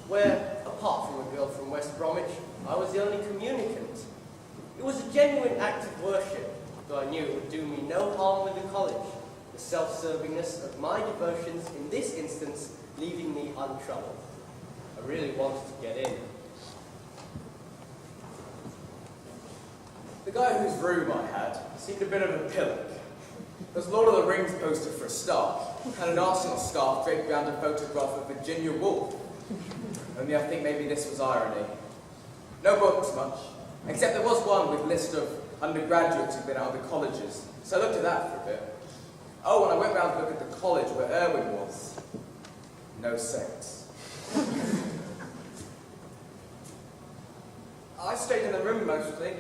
where, apart from a girl from West Bromwich, I was the only communicant. It was a genuine act of worship, though I knew it would do me no harm with the college, the self-servingness of my devotions in this instance leaving me untroubled. I really wanted to get in. The guy whose room I had seemed a bit of a pillock. There's Lord of the Rings poster for a start, and an Arsenal scarf draped around a photograph of Virginia Woolf. Only I think maybe this was irony. No books much, except there was one with a list of undergraduates who'd been out of the colleges, so I looked at that for a bit. Oh, and I went round to look at the college where Irwin was. No sex. I stayed in the room mostly,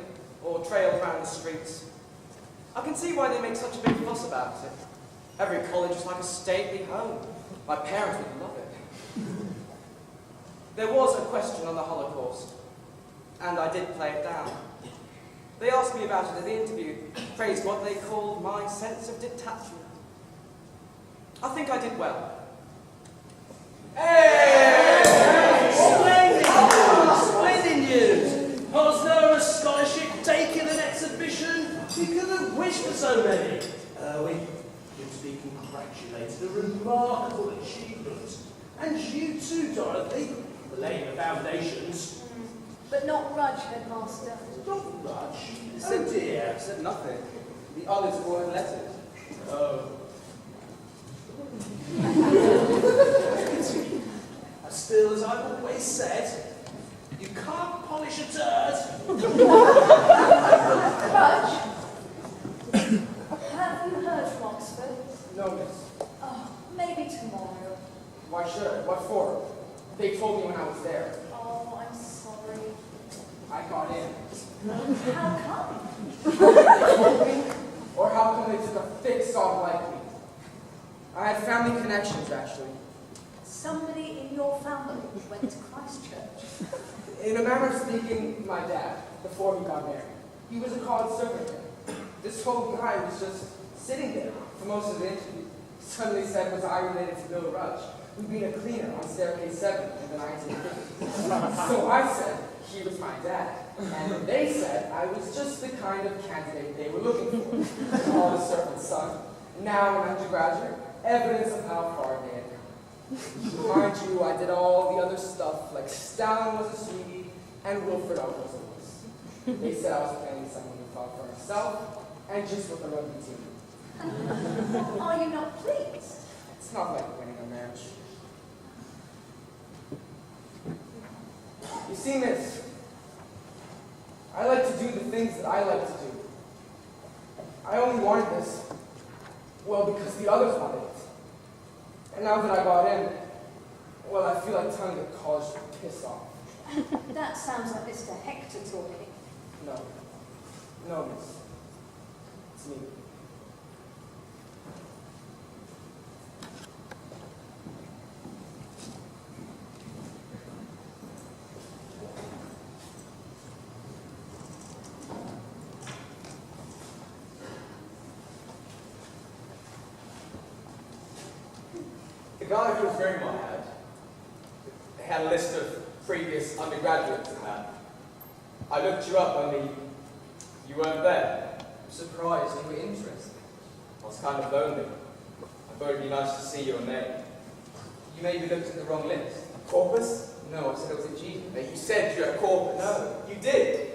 or trailed around the streets. I can see why they make such a big fuss about it. Every college is like a stately home. My parents would love it. There was a question on the Holocaust, and I did play it down. They asked me about it at the interview, praised what they called my sense of detachment. I think I did well. Hey! Splendid news! Was there a scholarship taken an exhibition? You could have wished for so many. We could be congratulated. A remarkable achievement. And you too, Dorothy, for laying the foundations. But not Rudge, headmaster. Not Rudge? Oh dear. I said nothing. The others were letters. Oh. Still, as I've always said, you can't polish a turd. Rudge? Have you heard from Oxford? No, miss. Oh, maybe tomorrow. Why should I? What for? They told me when I was there. Oh, I'm sorry. I got in. How come? They told me, or how come they took a thick sod like me? I had family connections, actually. Somebody in your family went to Christchurch. In a manner of speaking, my dad, before he got married. He was a college servant there. This whole guy was just sitting there for most of the interview. Suddenly said, was I related to Bill Rudge, who'd been a cleaner on Staircase 7 in the 1950s. So I said he was my dad. And they said I was just the kind of candidate they were looking for. All the servant's son. Now an undergraduate. Evidence of how far they had come. Mind you, I did all the other stuff, like Stalin was a sweetie, and Wilfred Oak was a wuss. They said I was playing someone who thought for himself, and just with a rugby team. Are you not pleased? It's not like winning a match. You see, miss, I like to do the things that I like to do. I only wanted this, well, because the others wanted it. And now that I got in, well, I feel like telling the college to piss off. That sounds like Mr. Hector talking. No. No, miss. It's me. The guy whose room I had a list of previous undergraduates in that. I looked you up, only you weren't there. I'm surprised you were interested. I was kind of lonely. I thought it'd be nice to see your name. You maybe looked at the wrong list. Corpus? No, I said it was a Jesus. You said you're a corpus. No. You did.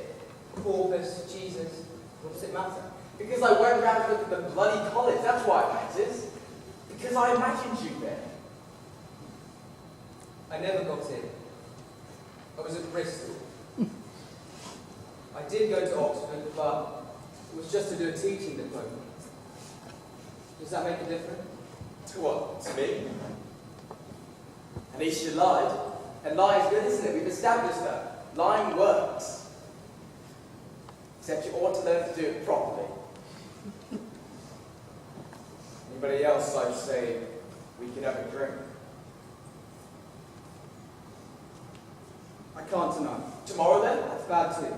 Corpus, Jesus, what does it matter? Because I went round to look at the bloody college, that's why it matters. Because I imagined you there. I never got in. I was at Bristol. I did go to Oxford, but it was just to do a teaching diploma. Does that make a difference? To what? To me? At least you lied. And lying's good, isn't it? We've established that. Lying works. Except you ought to learn to do it properly. Anybody else, I'd say, we could have a drink. I can't tonight. Tomorrow then? That's bad too.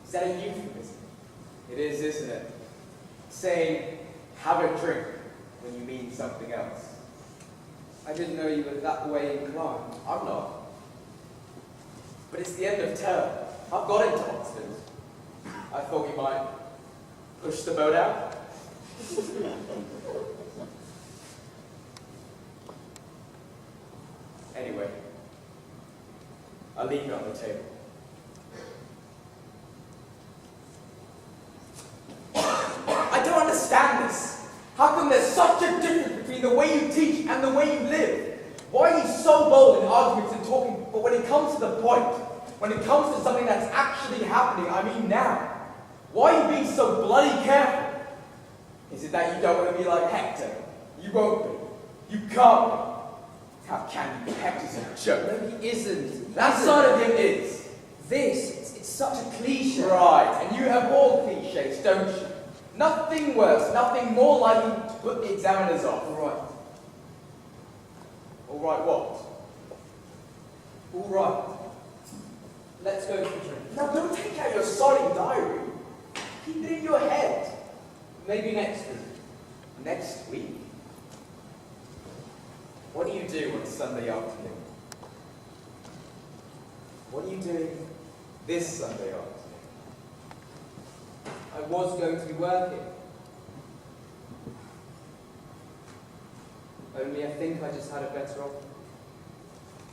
Is that a euphemism? It is, isn't it? Saying, have a drink when you mean something else. I didn't know you were that way inclined. I'm not. But it's the end of term. I've got into Oxford. I thought we might push the boat out. Anyway, I'll leave it on the table. I don't understand this. How come there's such a difference between the way you teach and the way you live? Why are you so bold in arguments and talking, but when it comes to the point, when it comes to something that's actually happening, I mean now, why are you being so bloody careful? Is it that you don't want to be like Hector? You won't be. You can't be. How can you be? Hector's a joke. No, he isn't. That side of him is. It's such a cliche. Right, and you have all cliches, don't you? Nothing worse, nothing more likely to put the examiners off. All right. All right, what? All right. Let's go for a drink. Now don't take out your sodding diary. Keep it in your head. Maybe next week. Next week? What do you do on Sunday afternoon? What are you doing this Sunday afternoon? I was going to be working. Only I think I just had a better option.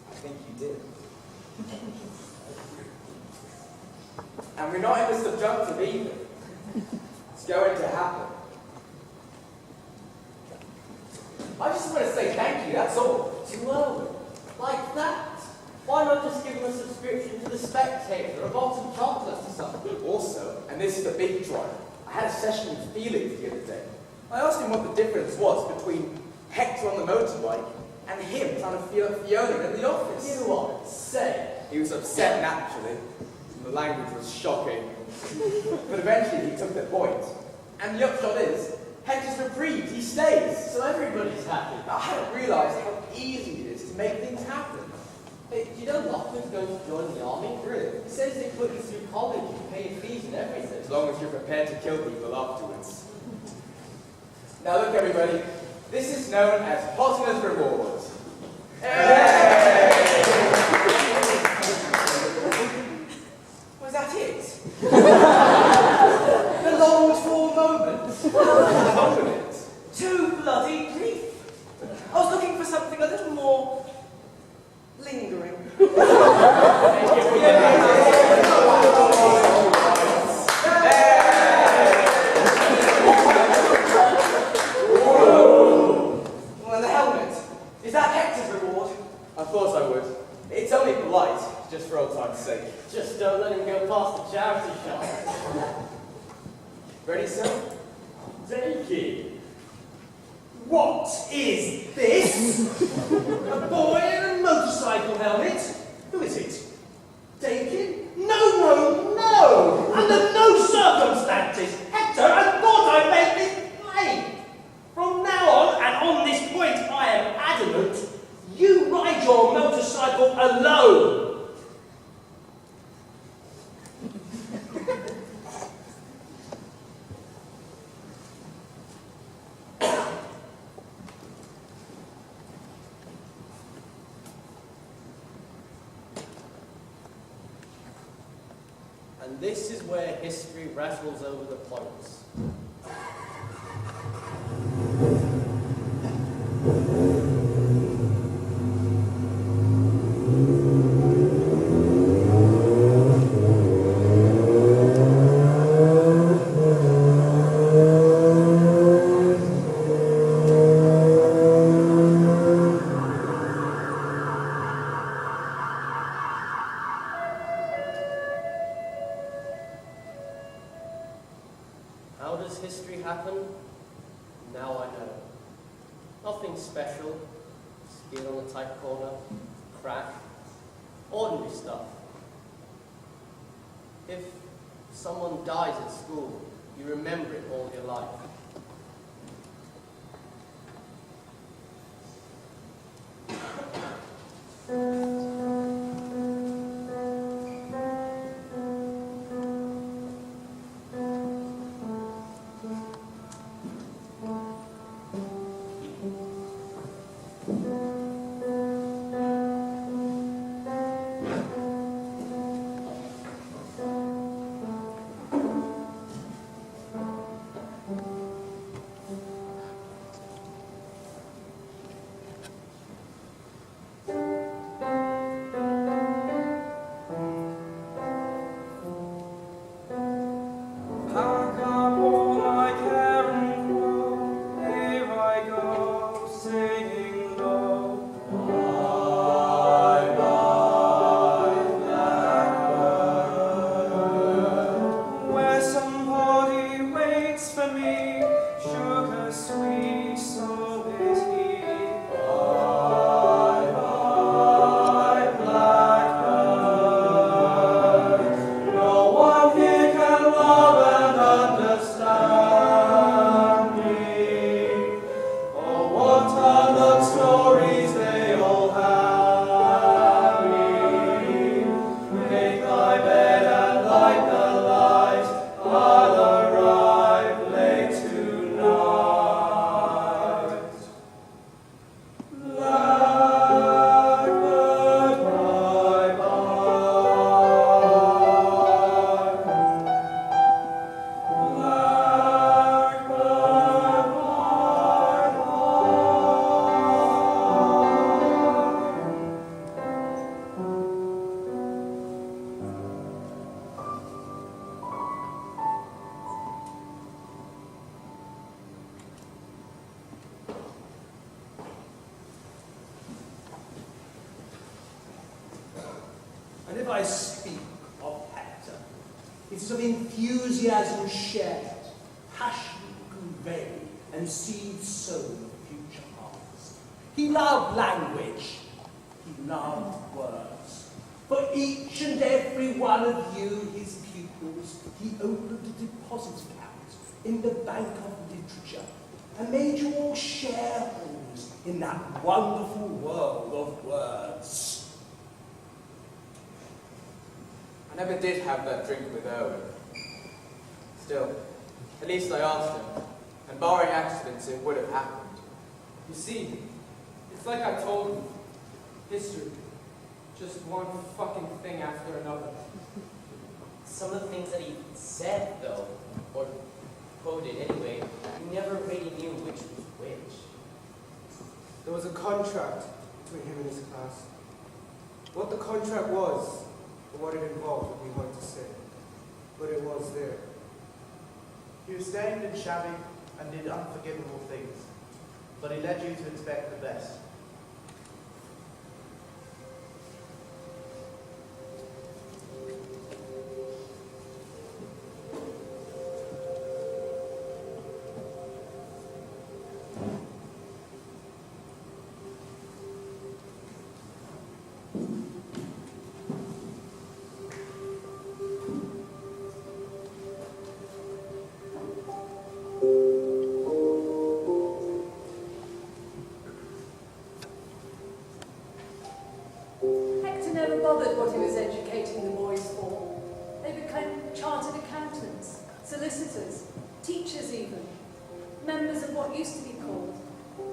I think you did. And we're not in the subjunctive either. It's going to happen. I just want to say thank you, that's all. Too early. Like that. Why not just give him a subscription to The Spectator, a box of chocolates or something? Also, and this is the big drive, I had a session with Felix the other day. I asked him what the difference was between Hector on the motorbike and him trying to feel Fiona in the office. You are insane. He was upset naturally. The language was shocking. But eventually he took the point. And the upshot is, Hector's reprieved, he stays. So everybody's happy. I hadn't realised how easy it is to make things happen. Hey, you know Lachlan's going to join the army? Really? He says they put you through college and pay your fees and everything. As long as you're prepared to kill people afterwards. Now look everybody, this is known as Hosmer's Reward. Hey! Was that it? The longed for moment. Too bloody brief. I was looking for something a little more lingering. Well, the helmet. Is that Hector's reward? I thought I would. It's only polite, just for old time's sake. Just don't let him go past the charity shop. Ready, sir? Take it. What is this? A boy in a motorcycle helmet? Who is it? Taken? No! Under no circumstances! Hector, I thought I made this plain! From now on, and on this point, I am adamant, you ride your motorcycle alone! And this is where history rattles over the points. How does history happen? Now I know. Nothing special. Skin on a tight corner, crack, ordinary stuff. If someone dies at school, you remember it all your life. And if I speak of Hector, it is of enthusiasm shared, passion conveyed, and seed sown of future harvest. He loved language. He loved words. For each and every one of you, his pupils, he opened a deposit account in the Bank of Literature and made you all shareholders in that wonderful world of words. I never did have that drink with Owen. Still, at least I asked him, and barring accidents, it would have happened. You see, it's like I told you. History. Just one fucking thing after another. Some of the things that he said, though, or quoted anyway, you never really knew which was which. There was a contract between him and his class. What the contract was, or what it involved, would be hard to say. But it was there. He was stained and shabby and did unforgivable things, but he led you to expect the best. Hector never bothered what he was educating the boys for. They became chartered accountants, solicitors, teachers even, members of what used to be called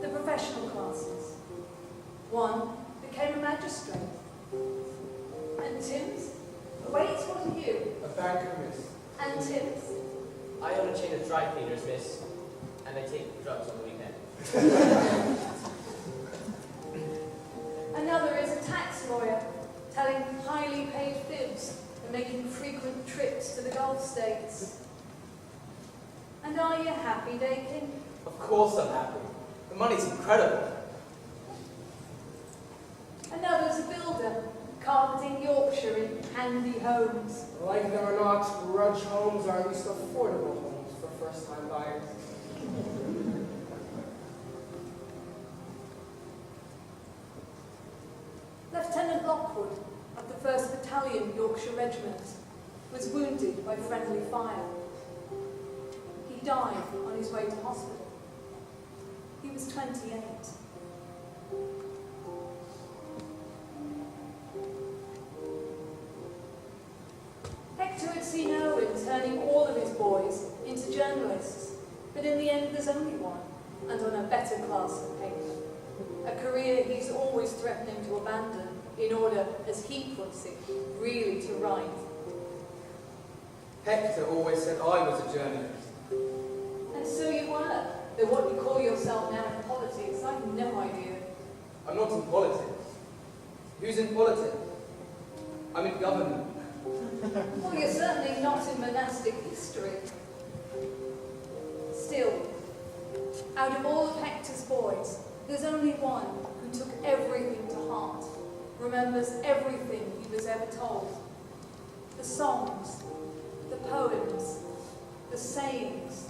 the professional classes. One became a magistrate. And Tim's? Wait, what are you? A banker, miss. And Tim's? I own a chain of dry cleaners, miss, and I take drugs on the weekend. Another is a tax lawyer, telling highly paid fibs and making frequent trips to the Gulf states. And are you happy, Dakin? Of course I'm happy. The money's incredible. Another's a builder, carpeting Yorkshire in handy homes. Like it or not, Rudge homes are at least affordable homes for first-time buyers. Lieutenant Lockwood of the 1st Battalion Yorkshire Regiment was wounded by friendly fire. He died on his way to hospital. He was 28. Hector had seen Owen turning all of his boys into journalists, but in the end there's only one, and on a better class of paper. A career he's always threatening to abandon in order, as he puts it, really to write. Hector always said I was a journalist. And so you were, though what you call yourself now in politics, I've no idea. I'm not in politics. Who's in politics? I'm in government. Well, you're certainly not in monastic history. Still, out of all of Hector's boys, there's only one who took everything to heart, remembers everything he was ever told. The songs, the poems, the sayings,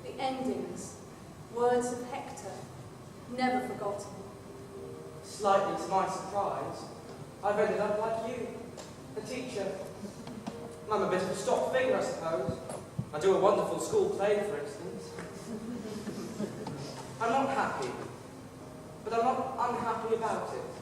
the endings, words of Hector, never forgotten. Slightly to my surprise, I've ended up like you, a teacher. I'm a bit of a stock figure, I suppose. I do a wonderful school play, for instance. I'm not happy, but I'm not unhappy about it.